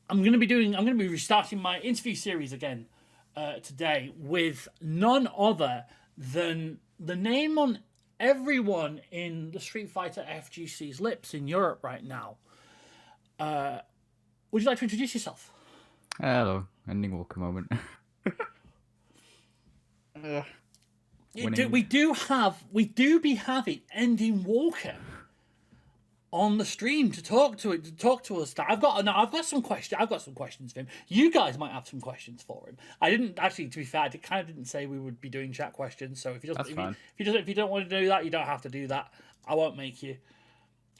I'm going to be restarting my interview series again today with none other than the name on everyone in the Street Fighter FGC's lips in Europe right now. Would you like to introduce yourself? Hello, Endingwalker moment. We Winning. do be having Endingwalker on the stream to talk to us. I've got some questions. I've got some questions for him. You guys might have some questions for him. I didn't actually, to be fair, I kind of didn't say we would be doing chat questions. So if you That's just fine. if you don't want to do that, you don't have to do that. I won't make you.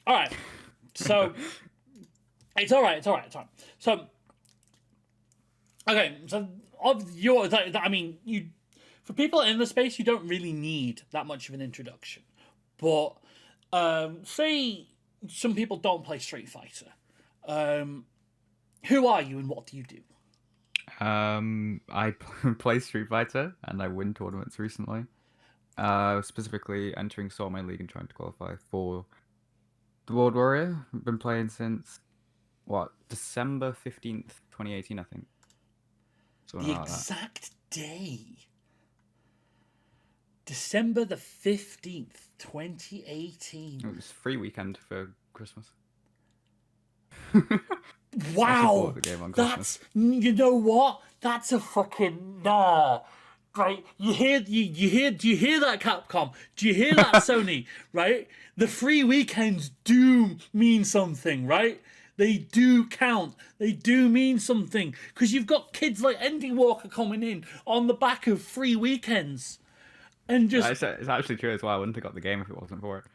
All right. So it's all right. It's all right. It's all right. So okay. So of your, I mean, you for people in the space, you don't really need that much of an introduction. But say some people don't play Street Fighter. Who are you and what do you do? I play Street Fighter and I win tournaments recently. Specifically entering Soulmate League and trying to qualify for the World Warrior. I've been playing since December 15th, 2018, I think. Something The like that. exact day. December the 15th, 2018. It was free weekend for Christmas. Wow, bought the game on Christmas. you know what? That's a fucking nah. Right, do you hear that, Capcom? Do you hear that, Sony? Right, the free weekends do mean something, right? They do count. They do mean something because you've got kids like Endingwalker coming in on the back of free weekends, and just It's actually true as well. I wouldn't have got the game if it wasn't for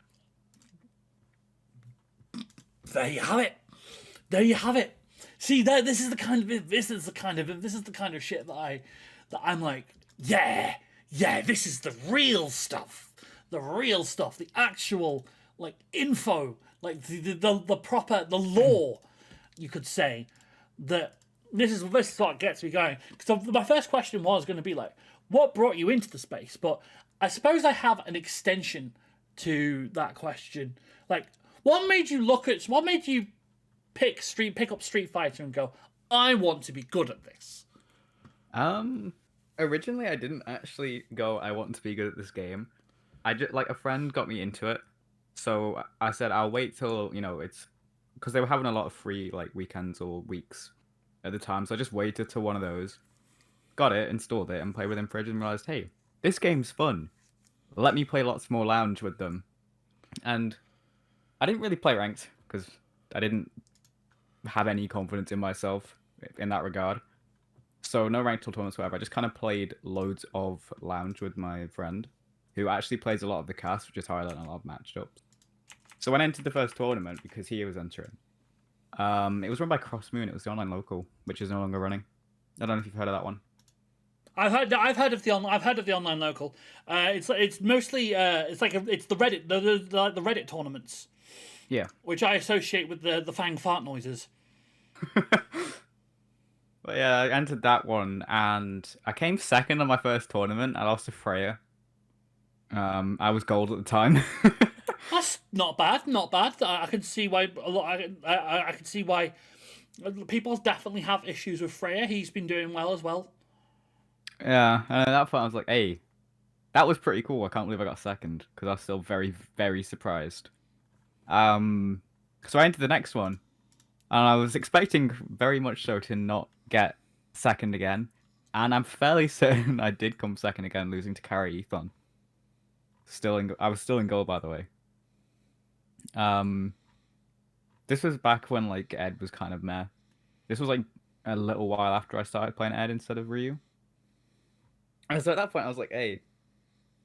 it. there you have it. There you have it. See, this is the kind of shit that I'm like, yeah, this is the real stuff, the actual like info, like the proper the lore, you could say that this is what gets me going. Because my first question was going to be like, what brought you into the space? But I suppose I have an extension to that question. Like, what made you pick up Street Fighter and go, I want to be good at this? Originally I didn't actually go, I want to be good at this game. I just like a friend got me into it. So I said I'll wait till, it's because they were having a lot of free like weekends or weeks at the time. So I just waited till one of those, got it, installed it, and played with them for ages and realized, hey, this game's fun. Let me play lots more lounge with them. And I didn't really play ranked because I didn't have any confidence in myself in that regard. So no ranked tournaments, whatever. I just kind of played loads of lounge with my friend, who actually plays a lot of the cast, which is how I learned a lot of matchups. So when I entered the first tournament, because he was entering, it was run by Cross Moon. It was the online local, which is no longer running. I don't know if you've heard of that one. I've heard of the online local. It's mostly it's the Reddit the Reddit tournaments, Yeah. which I associate with the fang fart noises. But yeah, I entered that one, and I came second on my first tournament. I lost to Freya. I was gold at the time. That's not bad, not bad. I can see why a lot. I can see why people definitely have issues with Freya. He's been doing well as well. Yeah, and at that point I was like, hey, that was pretty cool. I can't believe I got second, because I was still very, very surprised. So I entered the next one, and I was expecting very much so to not get second again. And I'm fairly certain I did come second again, losing to Carrie Ethon. I was still in goal, by the way. This was back when like Ed was kind of meh. This was like a little while after I started playing Ed instead of Ryu. And so at that point I was like, hey,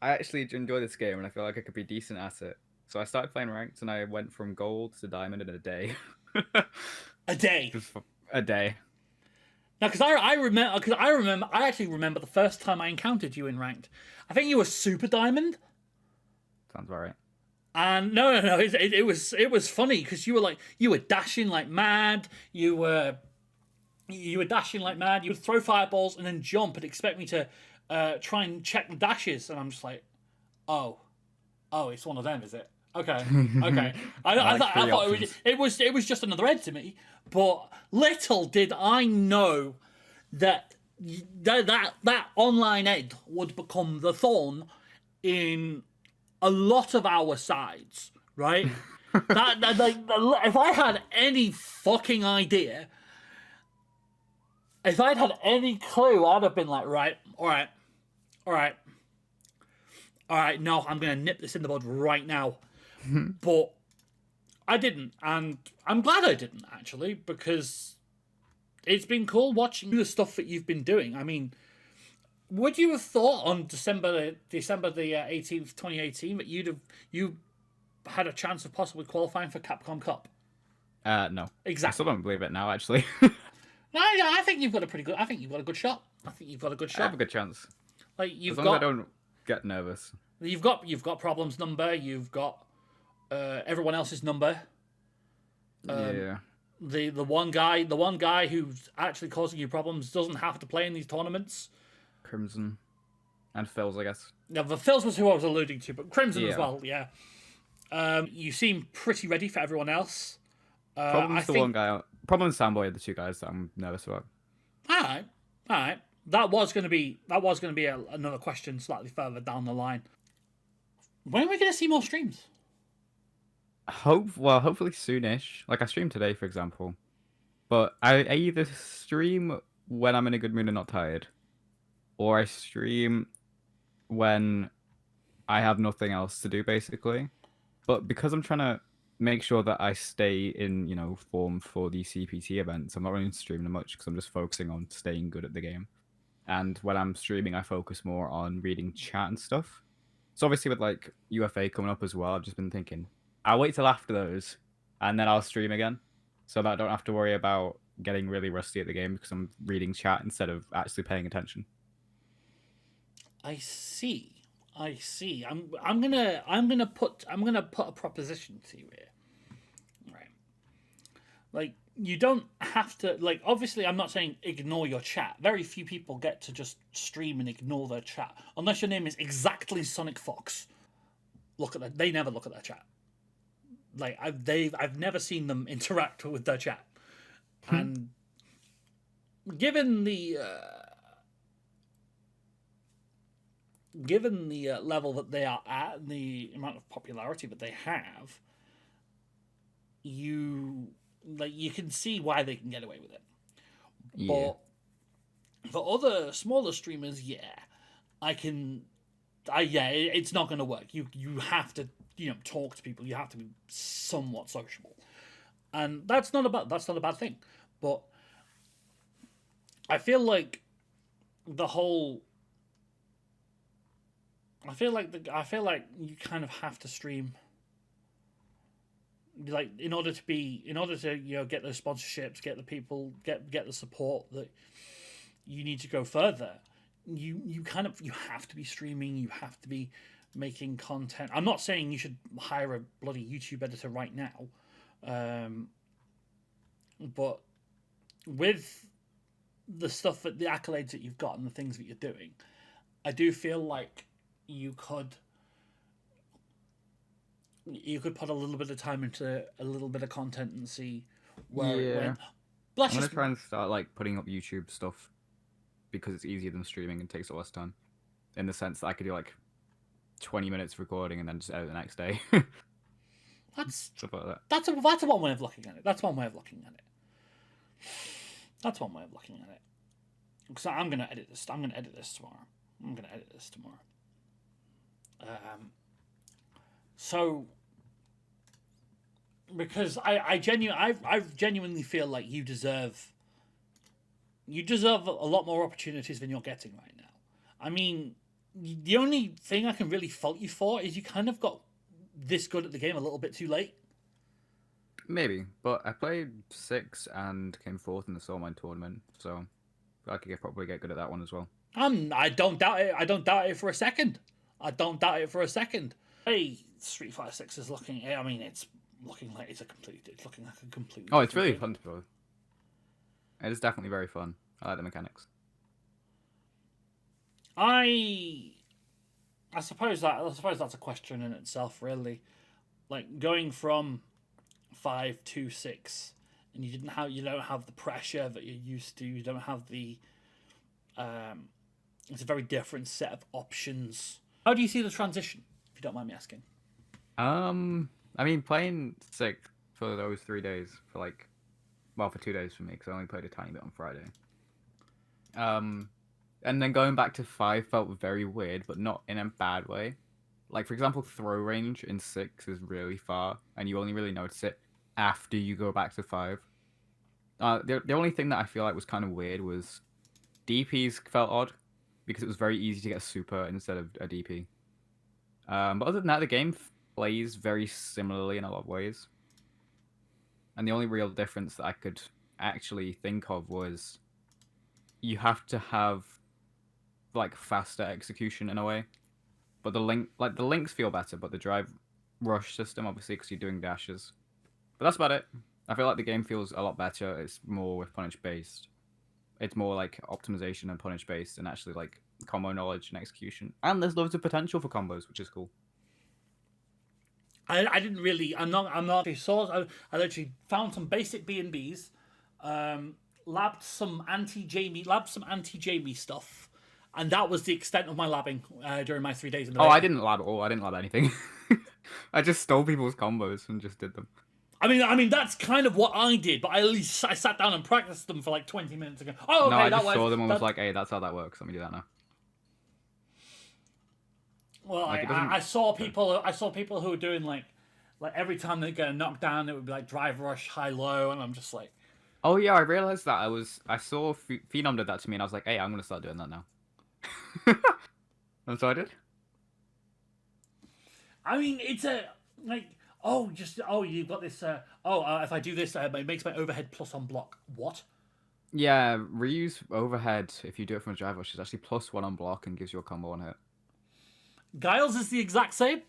I actually enjoy this game and I feel like I could be decent at it. So I started playing ranked and I went from gold to diamond in a day. A day. Just for a day. Now, I actually remember the first time I encountered you in ranked. I think you were Super Diamond. Sounds about right. And no, it was funny because you were dashing like mad. You were dashing like mad. You would throw fireballs and then jump and expect me to try and check the dashes, and I'm just like, oh, it's one of them, is it? Okay. I I like thought three it was just another Ed to me, but little did I know that that online Ed would become the thorn in a lot of our sides, right? that like if I had any fucking idea, if I'd had any clue, I'd have been like, right, all right, all right, all right. No, I'm gonna nip this in the bud right now. But I didn't, and I'm glad I didn't actually, because it's been cool watching the stuff that you've been doing. I mean, would you have thought on December the 18th, 2018, that you had a chance of possibly qualifying for Capcom Cup? No. Exactly. I still don't believe it now, actually. No, yeah, I think you've got a pretty good. I think you've got a good shot. I think you've got a good I have shot. a good chance. Like you've As long as I got, don't get nervous. you've got problems number. You've got everyone else's number. Yeah. The one guy who's actually causing you problems doesn't have to play in these tournaments. Crimson. And Phil's, I guess. Now, the Phils was who I was alluding to, but Crimson as Yeah. well. Yeah. You seem pretty ready for everyone else. Problem's one guy. Problem and Soundboy are the two guys that I'm nervous about. All right. That was going to be another question slightly further down the line. When are we going to see more streams? Hopefully soonish. Like I streamed today, for example. But I either stream when I'm in a good mood and not tired, or I stream when I have nothing else to do, basically. But because I'm trying to make sure that I stay in, form for the CPT events, I'm not really streaming much because I'm just focusing on staying good at the game. And when I'm streaming, I focus more on reading chat and stuff. So obviously with like UFA coming up as well, I've just been thinking, I'll wait till after those and then I'll stream again. So that I don't have to worry about getting really rusty at the game because I'm reading chat instead of actually paying attention. I see. I'm gonna put a proposition to you here. Right. Like you don't have to like obviously I'm not saying ignore your chat. Very few people get to just stream and ignore their chat. Unless your name is exactly Sonic Fox. Look at that. They never look at their chat. Like I've never seen them interact with their chat. And given the level that they are at and the amount of popularity that they have, you can see why they can get away with it. Yeah. But for other smaller streamers, it's not going to work. You have to talk to people. You have to be somewhat sociable, and that's not a bad thing. But I feel like you kind of have to stream, like in order to get those sponsorships, get the people, get the support that you need to go further. You have to be streaming. You have to be making content. I'm not saying you should hire a bloody YouTube editor right now, but with the stuff the accolades that you've got and the things that you're doing, I do feel like you could put a little bit of time into a little bit of content and see where it went. I'm gonna try and start like putting up YouTube stuff because it's easier than streaming and takes less time. In the sense that I could do like 20 minutes recording and then just edit the next day. That's stuff like that. That's one way of looking at it. That's one way of looking at it. Because I'm gonna edit this. I'm gonna edit this tomorrow. So because I genuinely feel like you deserve a lot more opportunities than you're getting right now. I mean, the only thing I can really fault you for is you kind of got this good at the game a little bit too late. Maybe, but I played 6 and came 4th in the Soul Mine tournament, so I could probably get good at that one as well. I don't doubt it. I don't doubt it for a second. Hey, Street Fighter 6 is looking. I mean, it's looking like a complete. Oh, it's really fun to play. It is definitely very fun. I like the mechanics. I suppose that's a question in itself, really. like going from 5 to 6, and you don't have the pressure that you're used to. You don't have the it's a very different set of options. How do you see the transition, if you don't mind me asking? I mean, playing 6 for those 3 days for like, well, for 2 days for me because I only played a tiny bit on Friday. And then going back to 5 felt very weird, but not in a bad way. Like, for example, throw range in 6 is really far, and you only really notice it after you go back to 5. The only thing that I feel like was kind of weird was DPs felt odd, because it was very easy to get a super instead of a DP. But other than that, the game plays very similarly in a lot of ways. And the only real difference that I could actually think of was you have to have like faster execution in a way. But the links feel better, but the drive rush system, obviously, because you're doing dashes. But that's about it. I feel like the game feels a lot better. It's more with punish based. It's more like optimization and punish based, and actually like combo knowledge and execution. And there's loads of potential for combos, which is cool. I didn't really. I'm not. I literally found some basic B&Bs, labbed some anti-Jamie stuff, and that was the extent of my labbing during my 3 days in the I didn't lab at all. I didn't lab anything. I just stole people's combos and just did them. I mean that's kind of what I did, but I sat down and practiced them for like 20 minutes ago. Oh, okay, no, I just saw them and was like, "Hey, that's how that works. Let me do that now." Well, like, I saw people who were doing like every time they get a knockdown, it would be like drive rush high low, and I'm just like, oh yeah, I realized that. I saw Phenom did that to me, and I was like, "Hey, I'm gonna start doing that now." And so I did. I mean, it's a like, you've got this. If I do this, it makes my overhead plus on block. What? Yeah, reuse overhead if you do it from a drive rush is actually +1 on block and gives you a combo on hit. Giles is the exact same.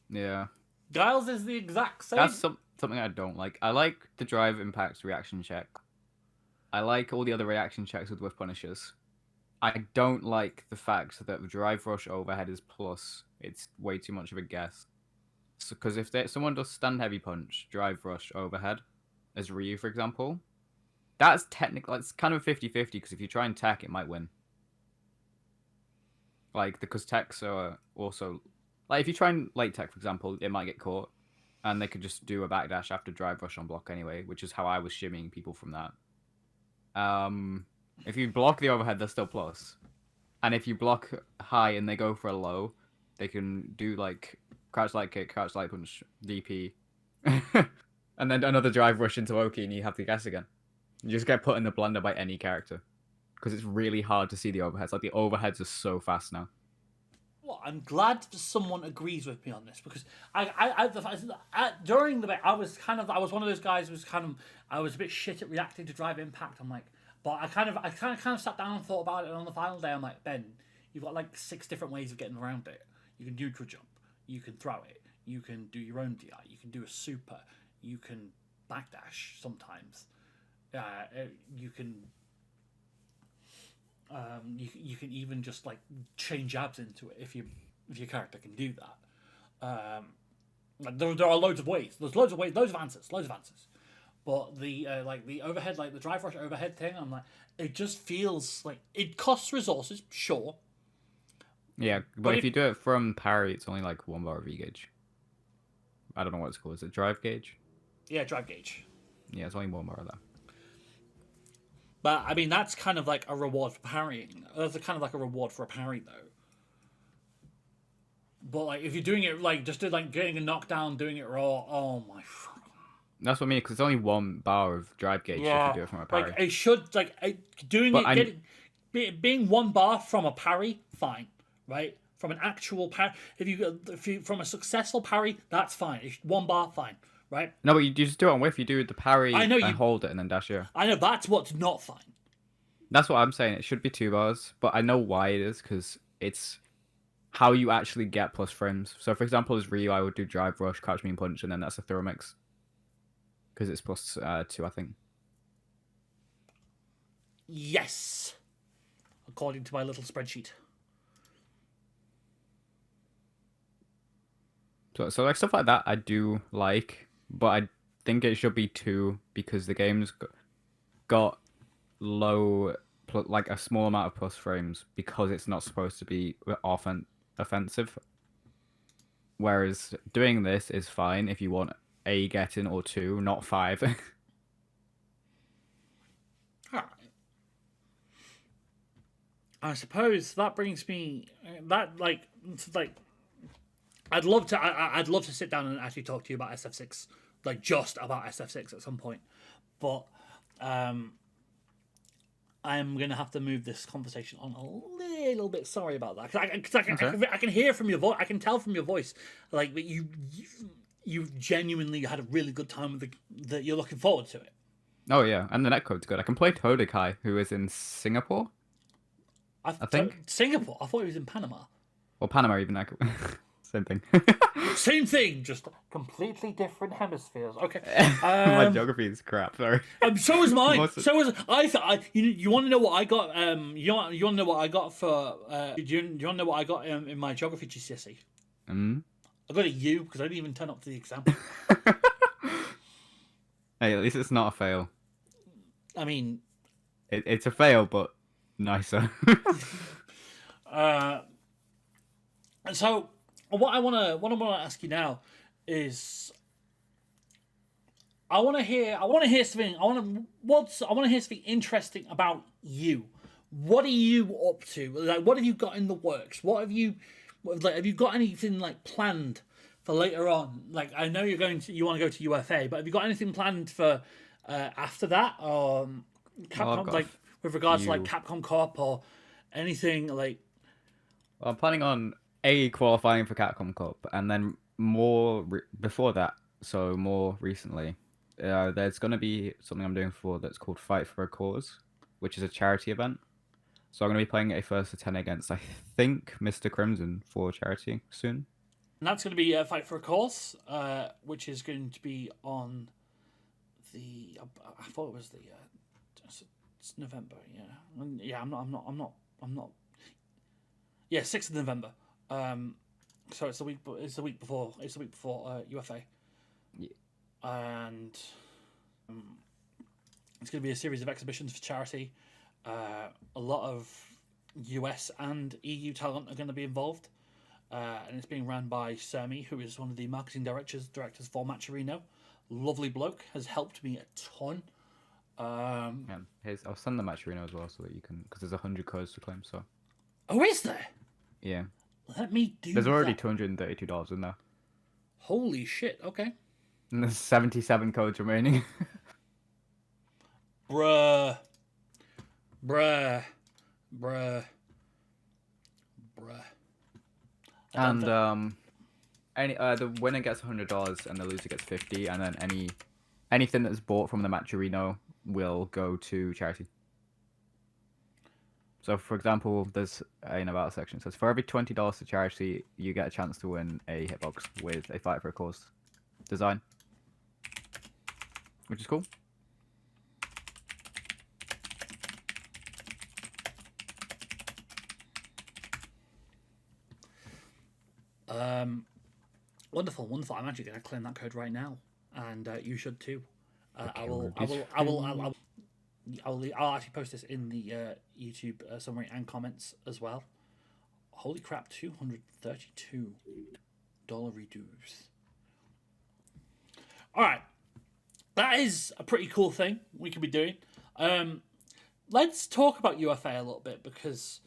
Yeah. Giles is the exact same. That's something I don't like. I like the drive impacts reaction check. I like all the other reaction checks with punishers. I don't like the fact that the drive rush overhead is plus. It's way too much of a guess. Because if someone does stand heavy punch, drive rush overhead, as Ryu for example, that's technically, it's kind of 50-50 because if you try and tech, it might win. Like, because techs are also... Like, if you try and late tech, for example, it might get caught. And they could just do a backdash after drive rush on block anyway, which is how I was shimmying people from that. If you block the overhead, they're still plus. And if you block high and they go for a low, they can do, like, crouch light kick, crouch light punch, DP. And then another drive rush into Oki, and you have to guess again. You just get put in the blender by any character. Because it's really hard to see the overheads. Like, the overheads are so fast now. Well, I'm glad someone agrees with me on this, because during the bit, I was one of those guys who was I was a bit shit at reacting to drive impact. I'm like, but I kind of sat down and thought about it, and on the final day, I'm like, Ben, you've got like 6 different ways of getting around it. You can neutral jump, you can throw it, you can do your own DI, you can do a super, you can backdash sometimes, you can. You can even just like chain jabs into it if your character can do that. There are loads of ways. There's loads of ways, loads of answers. But the the overhead, like the drive rush overhead thing, I'm like, it just feels like it costs resources, sure. Yeah, but if you do it from parry, it's only like 1 bar of V-gauge. I don't know what it's called. Is it drive gauge? Yeah, drive gauge. Yeah, it's only 1 bar of that. But I mean, that's kind of like a reward for parrying. That's kind of like a reward for a parry, though. But like, if you're doing it like just getting a knockdown, doing it raw, oh my. That's what I mean, because it's only 1 bar of drive gauge if you do it from a parry. Like it should being 1 bar from a parry, fine, right? From an actual parry, if you from a successful parry, that's fine. It's 1 bar, fine. Right? No, but you just do it on whiff. You do the parry and hold it and then dash here. I know, that's what's not fine. That's what I'm saying. It should be 2 bars, but I know why it is, because it's how you actually get plus frames. So, for example, as Ryu, I would do drive rush, crouch mean punch, and then that's a throw mix. Because it's +2, I think. Yes. According to my little spreadsheet. So like stuff like that I do like, but I think it should be 2 because the game's got low, like a small amount of plus frames because it's not supposed to be offensive. Whereas doing this is fine if you want a getting or 2, not 5. All right. I suppose that brings me that like I'd love to. I'd love to sit down and actually talk to you about SF6, like just about SF6 at some point. But I'm gonna have to move this conversation on a little bit. Sorry about that, because I can hear from your voice. I can tell from your voice, like that you genuinely had a really good time with that. You're looking forward to it. Oh yeah, and the netcode's good. I can play Prodigy, who is in Singapore, I think. Singapore. I thought he was in Panama. Or Panama, even. Same thing. Same thing, just completely different hemispheres. Okay. My geography is crap. Sorry. So was mine. So was I. You want to know what I got? You want to know what I got for? Do you want to know what I got in my geography GCSE? I got a U because I didn't even turn up to the exam. Hey, at least it's not a fail. I mean, it's a fail, but nicer. So what I want to ask you now is I want to hear something. I want to hear something interesting about you. What are you up to? Like, what have you got in the works? Have you got anything like planned for later on? Like, I know you want to go to UFA, but have you got anything planned for after that? Capcom, like with regards to like Capcom Corp or anything like? Well, I'm planning on qualifying for Capcom Cup, and then before that, so more recently, there's going to be something I'm doing that's called Fight for a Cause, which is a charity event. So I'm going to be playing a first to 10 against, I think, Mr. Crimson for charity soon. And that's going to be Fight for a Cause, which is going to be on the. I thought it was the. It's November, yeah. Yeah, I'm not. Yeah, 6th of November. So it's the week before UFA. Yeah. And it's going to be a series of exhibitions for charity. A lot of US and EU talent are going to be involved, and it's being run by Sermi, who is one of the marketing directors for Matcherino. Lovely bloke, has helped me a ton. I'll send the Matcherino as well so that you can, because there's 100 codes to claim. So. Oh, is there? Yeah. Let me do. There's already $232 in there. Holy shit! Okay. And there's 77 codes remaining. Bruh. And the winner gets $100 and the loser gets 50, and then anything that's bought from the Matcherino will go to charity. So, for example, there's an about section. It says for every $20 to charity, you get a chance to win a hitbox with a Fight for a Cause design, which is cool. Wonderful. I'm actually going to claim that code right now, and you should too. I'll actually post this in the YouTube summary and comments as well. Holy crap! $232 reduce. All right, that is a pretty cool thing we could be doing. Let's talk about UFA a little bit because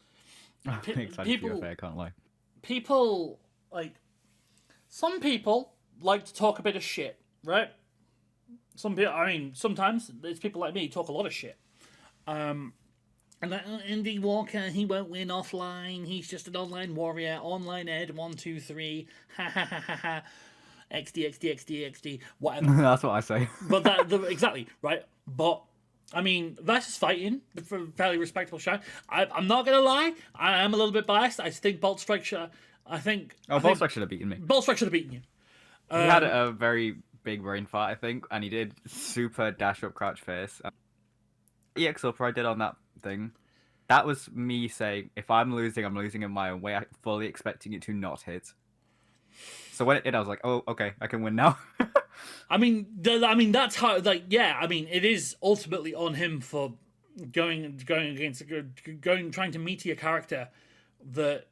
people, UFA, I can't lie. People some people like to talk a bit of shit, right? Some people, I mean, sometimes there's people like me who talk a lot of shit. And like, Endingwalker, he won't win offline. He's just an online warrior. Online Ed 1 2 3. Ha ha ha ha ha. XD, whatever. That's what I say. But exactly right. But I mean, versus fighting for a fairly respectable show. I'm not gonna lie. I am a little bit biased. I think Bolt Strike should. Bolt Strike should have beaten me. Bolt Strike should have beaten you. He had a very big brain fart, I think, and he did super dash up crouch face. EX Upper I did on that thing. That was me saying, if I'm losing in my own way. I'm fully expecting it to not hit. So when it did, I was like, oh, okay, I can win now. I mean, that's how. Like, yeah. I mean, it is ultimately on him for going against trying to meet a character that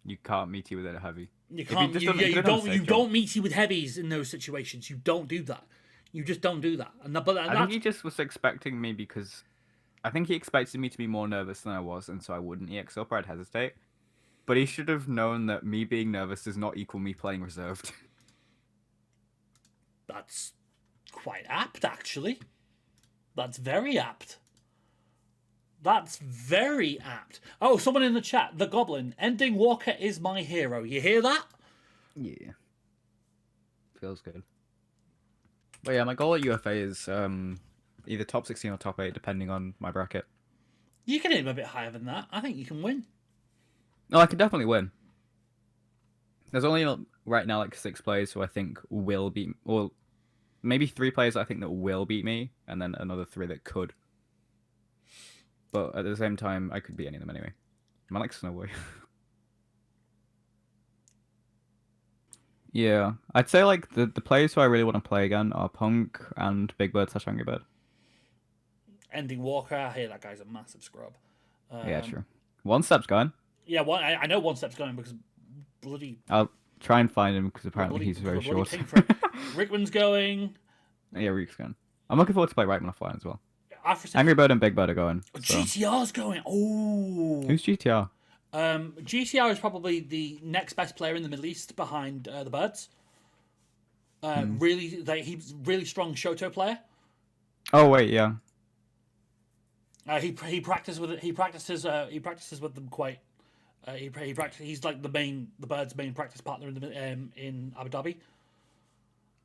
You can't meet you with a heavy. you If he can't. just You, done- yeah, he you could've done a don't. safe You jump. don't meet with heavies in those situations. You don't do that. You just don't do that. And but I think that's he just was expecting me because I think he expected me to be more nervous than I was, and so I wouldn't EX up or I'd hesitate. But he should have known that me being nervous does not equal me playing reserved. that's quite apt, actually. That's very apt. That's very apt. Oh, someone in the chat, the Goblin. Endingwalker is my hero. You hear that? Yeah. Feels good. But yeah, my goal at UFA is either top 16 or top 8, depending on my bracket. You can aim a bit higher than that. I think you can win. No, I can definitely win. There's only right now like 6 players who I think will beat, or maybe 3 players I think that will beat me, and then another 3 that could. But at the same time, I could beat any of them anyway. I like Snowboy. Yeah, I'd say like the players who I really want to play again are Punk and Big Bird / Angry Bird. Endingwalker, I hear that guy's a massive scrub. Yeah, true. One Step's gone. Yeah, I know one step's going because bloody. I'll try and find him because apparently he's very short. Rickman's going. Yeah, Reek's gone. I'm looking forward to play Right Offline as well. After Angry Bird and Big Bird are going. So. GTR's going. Oh. Who's GTR? GTR is probably the next best player in the Middle East behind the Birds. Really, he's really strong Shoto player. Oh wait, yeah. He practices with them quite. He's like the Birds' main practice partner in Abu Dhabi.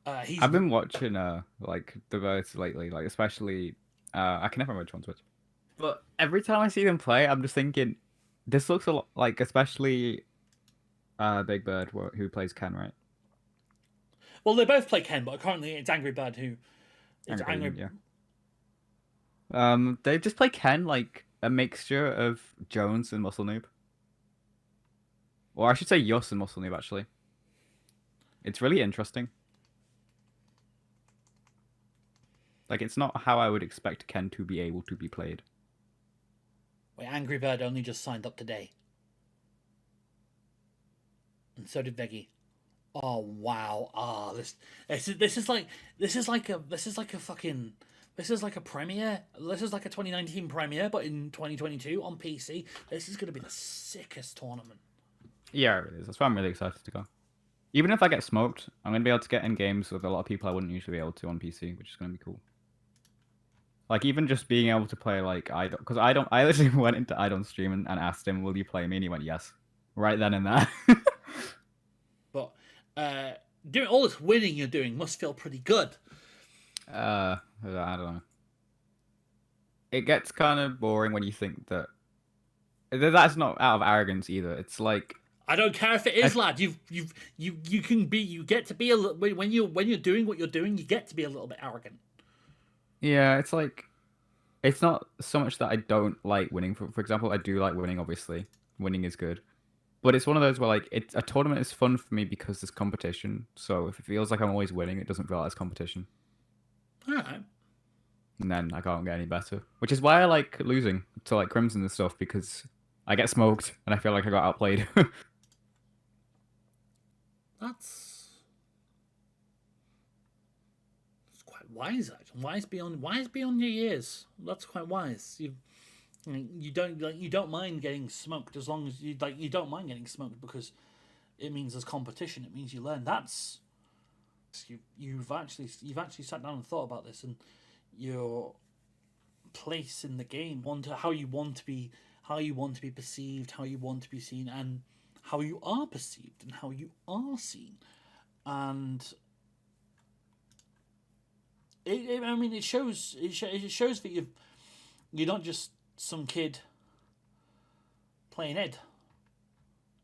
I've been watching like the Birds lately, like especially I can never remember which one's which. But every time I see them play, I'm just thinking, this looks a lot like, especially Big Bird who plays Ken, right? Well, they both play Ken, but currently it's Angry Bird who. Yeah. They just play Ken like a mixture of Jones and Muscle Noob. Or I should say Yus and Muscle Noob, actually. It's really interesting. Like, it's not how I would expect Ken to be able to be played. Wait, Angry Bird only just signed up today. And so did Veggie. Oh wow! This is like a premiere. This is like a 2019 premiere, but in 2022 on PC. This is gonna be the sickest tournament. Yeah, it is. That's why I'm really excited to go. Even if I get smoked, I'm gonna be able to get in games with a lot of people I wouldn't usually be able to on PC, which is gonna be cool. Like even just being able to play like Idol, because I literally went into Idol's stream and asked him, "Will you play me?" and he went, "Yes," right then and there. But doing all this winning you're doing must feel pretty good. I don't know. It gets kind of boring when you think that. That's not out of arrogance either. It's like, I don't care if it is, lad. You get to be a little, when you're doing what you're doing, you get to be a little bit arrogant. Yeah, it's like, it's not so much that I don't like winning. For example, I do like winning. Obviously, winning is good, but it's one of those where like a tournament is fun for me because there's competition. So if it feels like I'm always winning, it doesn't feel like it's competition. All right. And then I can't get any better, which is why I like losing to like Crimson and stuff, because I get smoked and I feel like I got outplayed. That's quite wise, actually. Wise beyond your years. That's quite wise. You don't mind getting smoked as long as you don't mind getting smoked because it means there's competition. It means you learn. That's you've actually sat down and thought about this and your place in the game, how you want to be perceived, how you want to be seen, and how you are perceived and how you are seen, and it shows that you're not just some kid playing Ed.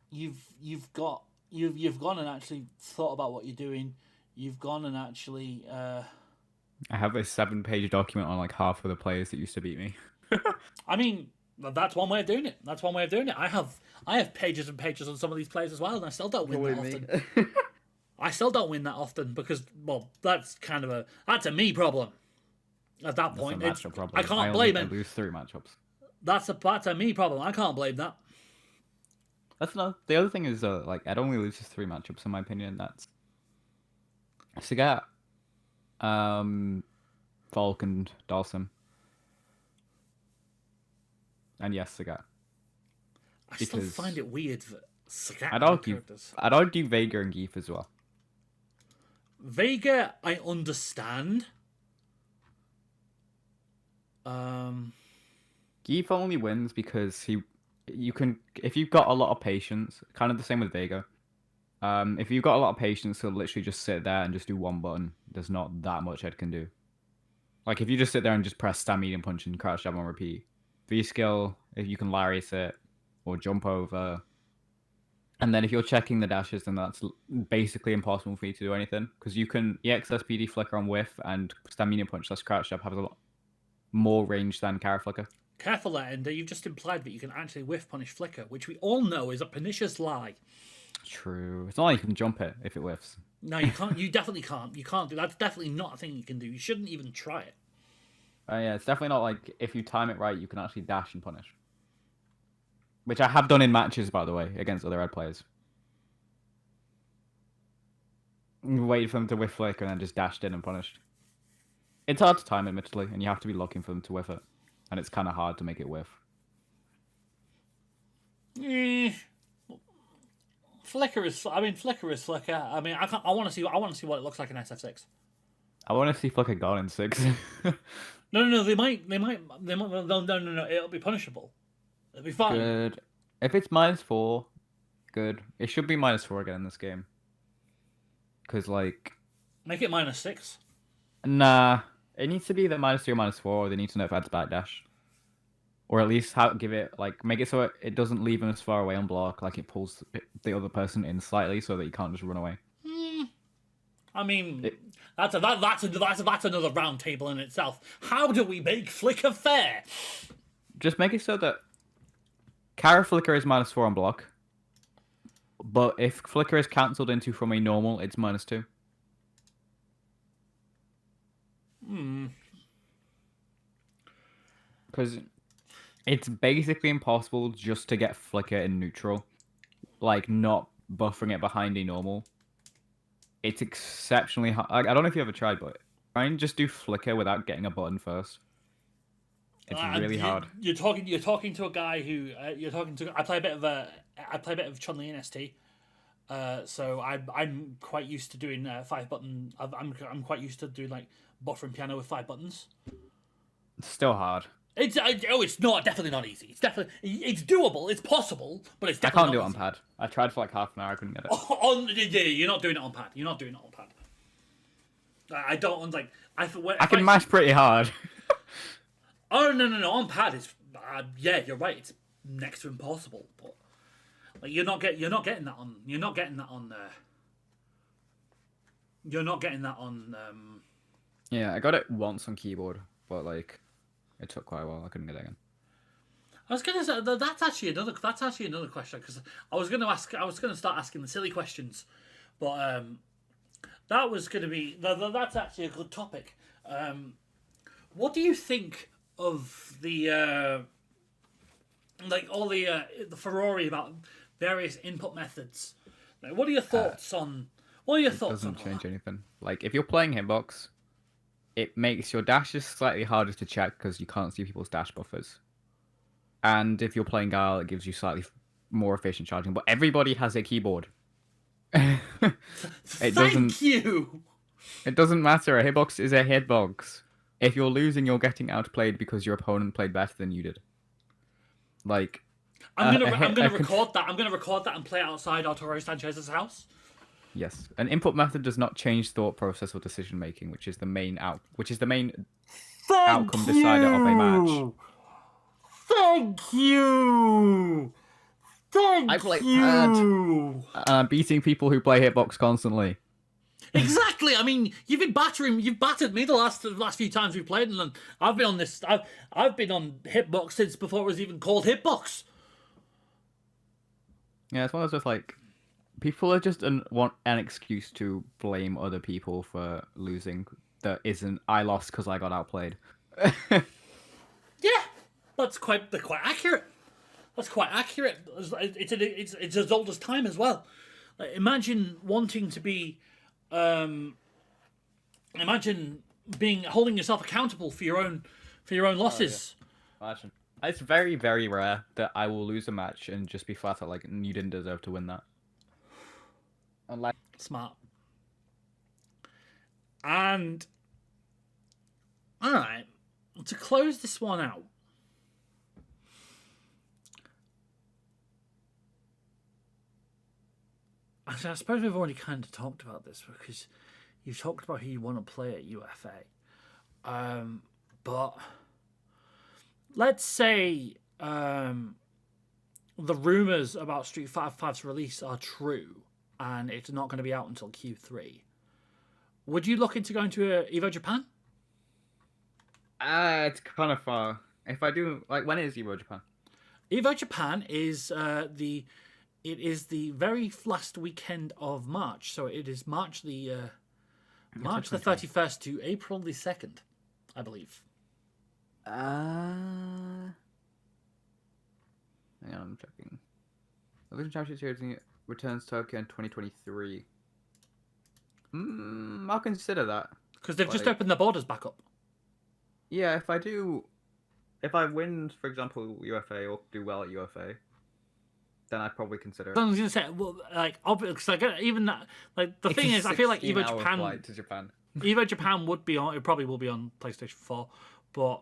You've gone and actually thought about what you're doing. You've gone and actually. I have a 7-page document on like half of the players that used to beat me. I mean, that's one way of doing it. I have pages and pages on some of these players as well, and I still don't win that often. I still don't win that often because, well, that's a me problem. At that point, That's a matchup problem. I can't blame it. I lose 3 matchups. That's a me problem. I can't blame that. That's not. The other thing is, like, Ed only loses 3 matchups, in my opinion. That's Sagat, Volk, and Dawson. And yes, Sagat. I still find it weird that Sagat I'd argue Vega and Geef as well. Vega, I understand. Geef only wins because you can, if you've got a lot of patience, kind of the same with Vega. If you've got a lot of patience, he'll literally just sit there and just do one button. There's not that much Ed can do. Like, if you just sit there and just press stand medium punch and crouch jab on repeat, V-skill, if you can Lariat it or jump over, and then if you're checking the dashes, then that's basically impossible for you to do anything, because you can EXS PD flicker on whiff and stand medium punch, that's crouch jab, has a lot more range than Kara flicker. Careful there, Ender. You've just implied that you can actually whiff punish flicker, which we all know is a pernicious lie. True. It's not like you can jump it if it whiffs. No, you can't. You definitely can't. You can't do that. That's definitely not a thing you can do. You shouldn't even try it. Yeah, it's definitely not like if you time it right, you can actually dash and punish. Which I have done in matches, by the way, against other Red players. Waited for them to whiff flicker and then just dashed in and punished. It's hard to time, admittedly, and you have to be looking for them to whiff it. And it's kind of hard to make it whiff. Flicker is flicker. I mean, I want to see what it looks like in SF6. I want to see flicker gone in 6. No. They might. No. It'll be punishable. It'll be fine. Good. If it's -4, good. It should be -4 again in this game. Because, like... Make it -6. Nah. It needs to be either -3 or -4, or they need to know if it adds backdash. Or at least give it, like, make it so it doesn't leave them as far away on block, like it pulls the other person in slightly so that you can't just run away. I mean, that's another round table in itself. How do we make flicker fair? Just make it so that Kara flicker is -4 on block, but if flicker is cancelled into from a normal, it's -2. Because it's basically impossible just to get flicker in neutral, like not buffering it behind a normal. It's exceptionally hard. I don't know if you ever tried, but try and just do flicker without getting a button first. It's really hard. You're talking to a guy who I play a bit of Chun-Li in ST. So I'm quite used to doing 5 button. I'm quite used to doing like buffering piano with 5 buttons. It's still hard. It's not definitely not easy. It's doable. It's possible, but it's definitely I can't do it not on pad. I tried for like half an hour. I couldn't get Yeah, it. you're not doing it on pad. I don't like. I can mash pretty hard. Oh no! On pad is yeah. You're right. It's next to impossible. But like you're not getting that on. You're not getting that on. Yeah, I got it once on keyboard, but like. It took quite a while. I couldn't get it again. I was gonna say that's actually another question, because I was gonna start asking the silly questions, but that was gonna be that's actually a good topic. What do you think of the like all the furore about various input methods? Like, what are your thoughts on? What are your thoughts on? It doesn't change anything. Like if you're playing hitbox, it makes your dashes slightly harder to check because you can't see people's dash buffers. And if you're playing Guile, it gives you slightly more efficient charging. But everybody has a keyboard. Thank you! It doesn't matter. A hitbox is a hitbox. If you're losing, you're getting outplayed because your opponent played better than you did. Like... I'm gonna record that. I'm gonna record that and play it outside Arturo Sanchez's house. Yes, an input method does not change thought process or decision making, which is the main outcome decider of a match. Thank you. I play pad, and I'm beating people who play hitbox constantly. Exactly. I mean, you've battered me the last few times we've played, and I've been on this. I've been on hitbox since before it was even called hitbox. Yeah, it's one of those like. People are just want an excuse to blame other people for losing. That isn't. I lost because I got outplayed. Yeah, that's quite accurate. That's quite accurate. It's as old as time as well. Like, imagine wanting to be, imagine holding yourself accountable for your own losses. Oh, yeah. Imagine. It's very, very rare that I will lose a match and just be flat out like, you didn't deserve to win that. Unless... Smart. And all right, to close this one out, I suppose we've already kind of talked about this because you've talked about who you want to play at UFA. But let's say the rumors about Street Fighter V's release are true and it's not going to be out until Q3. Would you look into going to Evo Japan? It's kind of far. If I do, like, when is Evo Japan? Evo Japan is the very last weekend of March, so it is March the 31st to April the 2nd, I believe. Hang on, I'm checking. Evolution Championship Series returns Tokyo in 2023. I'll consider that. Because they've just opened their borders back up. Yeah, if I win, for example, UFA or do well at UFA, then I'd probably consider it. I was going to say, well, like, obviously, even that, like, the thing is, I feel like Evo Japan... flight to Japan. Evo Japan would be on, it probably will be on PlayStation 4, but...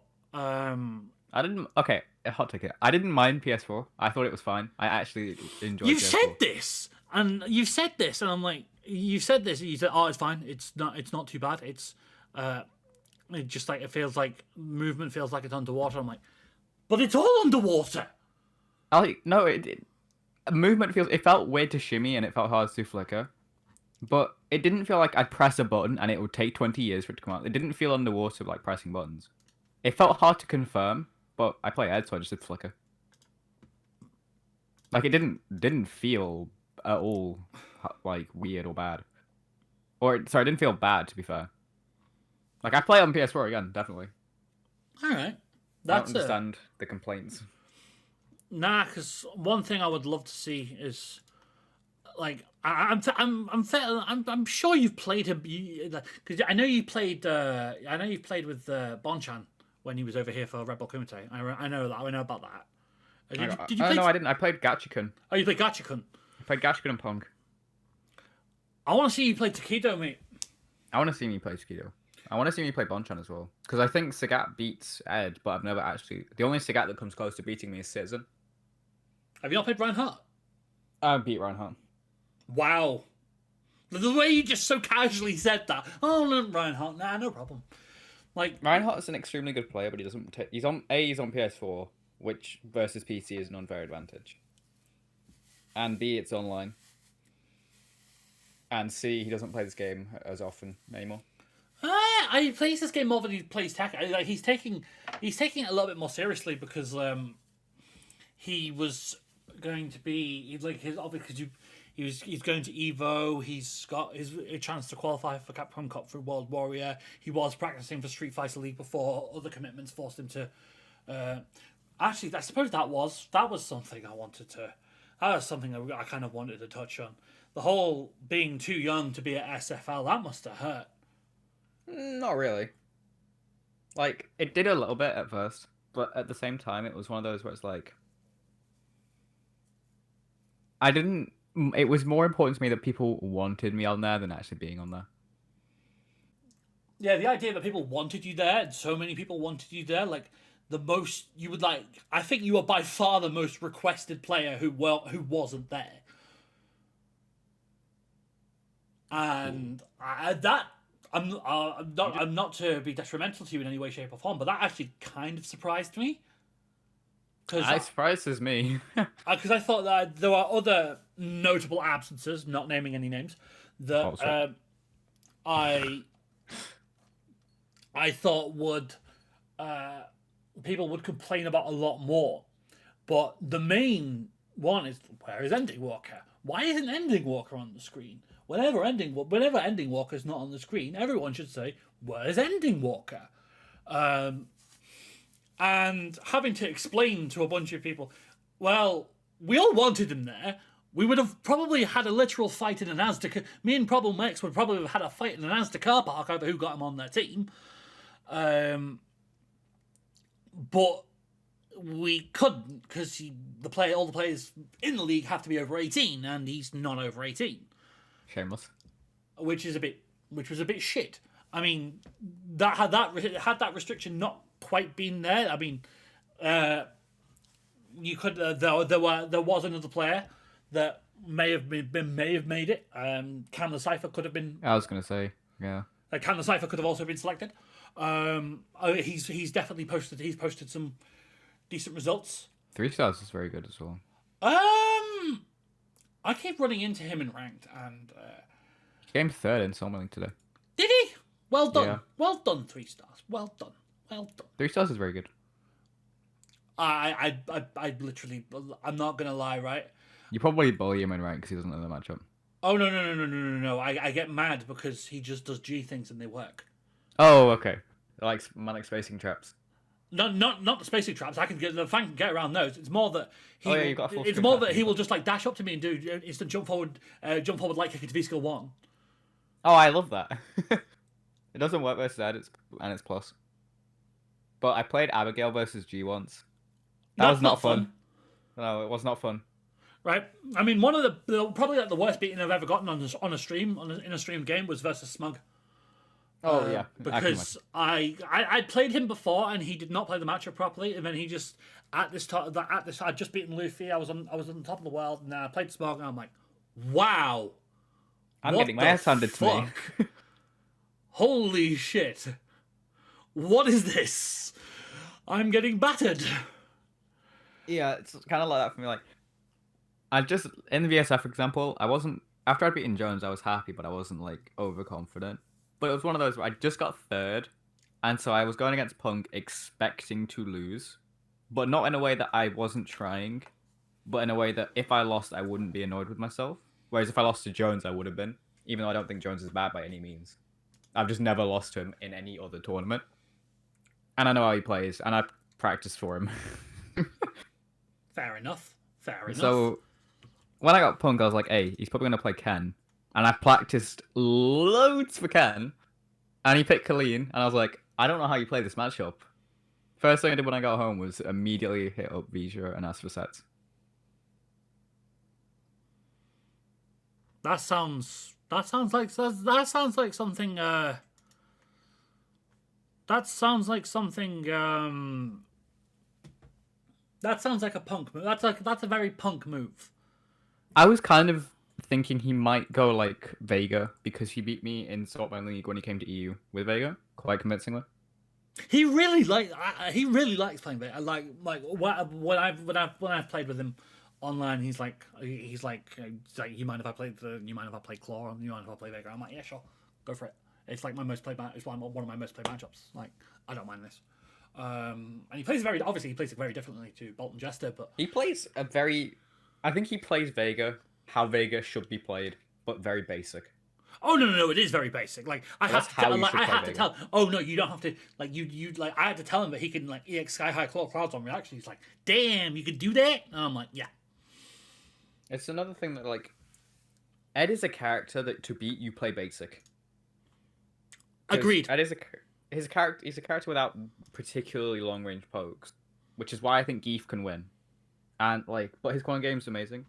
Okay, a hot ticket. I didn't mind PS4. I thought it was fine. I actually enjoyed You've PS4. said this, and I'm like, you said this, and you said, oh, it's fine, it's not too bad, it just like, it feels like, movement feels like it's underwater. I'm like, but it's all underwater! No, movement it felt weird to shimmy, and it felt hard to flicker. But it didn't feel like I'd press a button, and it would take 20 years for it to come out. It didn't feel underwater, like pressing buttons. It felt hard to confirm, but I play Ed, so I just did flicker. Like, it didn't feel at all, like, weird or bad. Sorry, it didn't feel bad, to be fair. Like, I play on PS4 again, definitely. Alright. I don't understand the complaints. Nah, because one thing I would love to see is, like, I'm sure you've played him, because I know you played with Bonchan when he was over here for Red Bull Kumite. I know about that. Did you play? No, I didn't. I played Gachikun. Oh, you played Gachikun. I played Gachikun and Pong. I want to see you play Takedo, mate. I want to see me play Takedo. I want to see me play Bonchan as well. Because I think Sagat beats Ed, but I've never actually... The only Sagat that comes close to beating me is Citizen. Have you not played Reinhardt? I beat Reinhardt. Wow. The way you just so casually said that. Oh, no, Reinhardt. Nah, no problem. Like, Reinhardt is an extremely good player, but he doesn't... He's on PS4, which versus PC is an unfair advantage. And B, it's online. And C, he doesn't play this game as often anymore. He plays this game more than he plays Tekken. Like, he's taking it a little bit more seriously because he was going to be he's going to Evo. He's got a chance to qualify for Capcom Cup through World Warrior. He was practicing for Street Fighter League before other commitments forced him to. Actually, I suppose that was something I wanted to. That was something I kind of wanted to touch on. The whole being too young to be at SFL, that must have hurt. Not really. Like, it did a little bit at first, but at the same time, it was one of those where it's like... It was more important to me that people wanted me on there than actually being on there. Yeah, the idea that people wanted you there, and so many people wanted you there, like, I think you were by far the most requested player who wasn't there. And I'm not to be detrimental to you in any way, shape, or form, but that actually kind of surprised me. It surprises me. Because I thought that there were other notable absences, not naming any names, that I thought would people would complain about a lot more. But the main one is, where is Endingwalker? Why isn't Endingwalker on the screen? Whenever Endingwalker's not on the screen, everyone should say, "Where's Endingwalker?" And having to explain to a bunch of people, well, we all wanted him there. We would have probably had a literal fight in an Asda. Me and Problem X would probably have had a fight in an Asda car park over who got him on their team. But we couldn't because all the players in the league have to be over 18, and he's not over 18. Shameless. Which was a bit shit. I mean, had that restriction not quite been there, I mean, you could there was another player that may have made it. Cam the Cypher could have been. I was gonna say, yeah. Cam the Cypher could have also been selected. He's definitely posted. He's posted some decent results. 3 stars is very good as well. I keep running into him in ranked, and he came 3rd in Summoning today. Did he? Well done. Yeah. Well done. 3 stars. Well done. Well done. 3 stars is very good. I literally, I'm not gonna lie, right? You probably bully him in rank because he doesn't know the matchup. Oh no! I get mad because he just does G things and they work. Oh, okay. Like manic spacing traps. Not the spacing traps. The fan can get around those. It's more that you got a full it's more that he will just like dash up to me and do instant jump forward light kick into V skill 1. Oh, I love that. It doesn't work versus Ed, and it's plus. But I played Abigail versus G once. That was not fun. No, it was not fun. Right. I mean, one of the probably like the worst beating I've ever gotten on a stream in a stream game was versus Smug. Oh yeah, because I played him before and he did not play the matchup properly, and then he just I'd just beaten Luffy. I was on top of the world, and then I played Smog, and I'm like, wow, I'm getting my ass handed to me. Holy shit! What is this? I'm getting battered. Yeah, it's kind of like that for me. Like, I just in the VSF example, I wasn't after I'd beaten Jones, I was happy, but I wasn't like overconfident. But it was one of those where I just got 3rd, and so I was going against Punk expecting to lose, but not in a way that I wasn't trying, but in a way that if I lost, I wouldn't be annoyed with myself. Whereas if I lost to Jones, I would have been, even though I don't think Jones is bad by any means. I've just never lost to him in any other tournament. And I know how he plays, and I've practiced for him. Fair enough. So, when I got Punk, I was like, hey, he's probably going to play Ken. And I practiced loads for Ken, and he picked Colleen, and I was like, I don't know how you play this matchup. First thing I did when I got home was immediately hit up Vija and ask for sets. That sounds like something. That sounds like something. That sounds like a punk move. That's a very punk move. I was kind of thinking he might go like Vega because he beat me in Sort My League when he came to EU with Vega quite convincingly. He really likes playing Vega. Like when I've played with him online, he's like you mind if I play Claw? You mind if I play Vega? I'm like, yeah, sure, go for it. It's like my most played it's one of my most played matchups. Like, I don't mind this. And he plays it very differently to Bolt and Jester, but he plays I think he plays Vega how Vega should be played, but very basic. Oh no, it is very basic. Like I have to tell. Oh no, you don't have to. Like you like I had to tell him that he can like EX Sky High Claw Clouds on reaction. He's like, damn, you can do that. And I'm like, yeah. It's another thing that like Ed is a character that to beat you play basic. Agreed. Ed is he's a character without particularly long range pokes, which is why I think Geef can win. And like, but his corner game's amazing.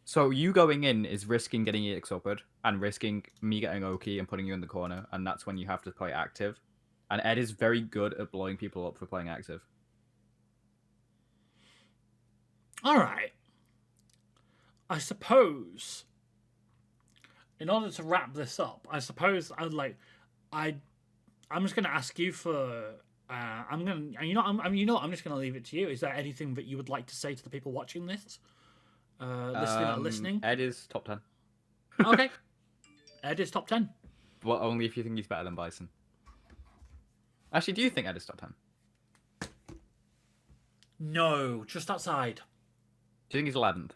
So you going in is risking getting EX uppered and risking me getting Oki and putting you in the corner, and that's when you have to play active. And Ed is very good at blowing people up for playing active. All right. I suppose, in order to wrap this up, I'm just going to ask you for. I'm just going to leave it to you. Is there anything that you would like to say to the people watching this? Listening? Ed is top 10. Okay. Ed is top 10. Well, only if you think he's better than Bison. Actually, do you think Ed is top 10? No, just outside. Do you think he's 11th?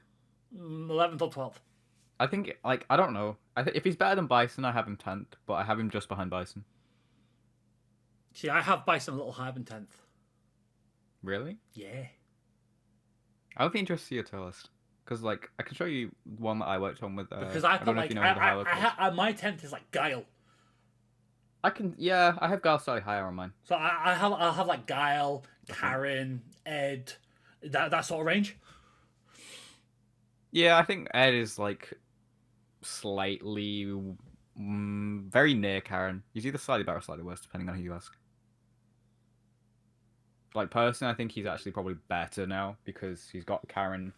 11th or 12th. I think like I don't know. If he's better than Bison, I have him 10th, but I have him just behind Bison. See, I have Bison a little higher than 10th. Really? Yeah. I would be interested to see your tier list because like I can show you one that I worked on with. Because I don't put know if like you know who the high local is. my 10th is like Guile. Yeah, I have Gal slightly higher on mine. So I'll have like Guile, Karen, Ed, that sort of range. Yeah, I think Ed is like slightly, very near Karen. He's either slightly better or slightly worse, depending on who you ask. Like personally, I think he's actually probably better now because he's got Karen.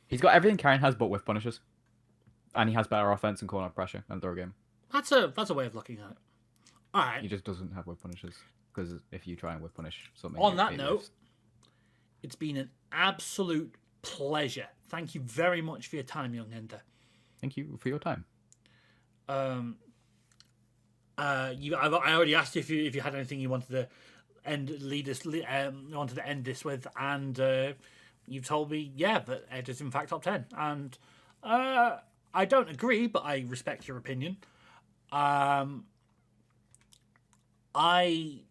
He's got everything Karen has, but with punishes, and he has better offense and corner pressure and throw game. That's a way of looking at it. All right. He just doesn't have whip punishes because if you try and whip punish something. On that note, it's been an absolute pleasure. Thank you very much for your time, young Ender. Thank you for your time. I already asked you if you had anything you wanted to wanted to end this with, and you told me that Ed is in fact top 10, and I don't agree, but I respect your opinion. I'm very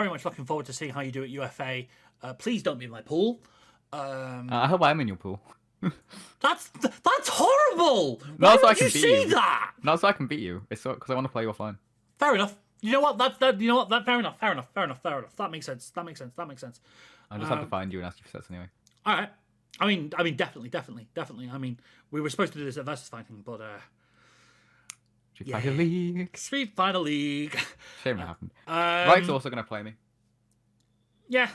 much looking forward to seeing how you do at UFA. Please don't be in my pool. I hope I'm in your pool. That's horrible. No, Why so I would can you beat say you. that? Not so I can beat you. It's because I want to play you offline. Fair enough. You know what? Fair enough. That makes sense. That makes sense. I just have to find you and ask you for sets anyway. All right. I mean, definitely. I mean, we were supposed to do this at versus fighting, but Street Fighter League. Street Fighter League. Shame it happened. Wright's also gonna play me. Yeah.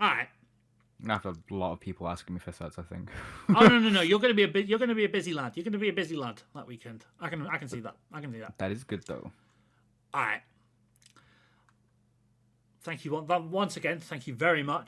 All right. I'm gonna have a lot of people asking me for sets, I think. Oh no! You're gonna be a busy lad. You're gonna be a busy lad that weekend. I can see that. That is good though. All right. Thank you once again. Thank you very much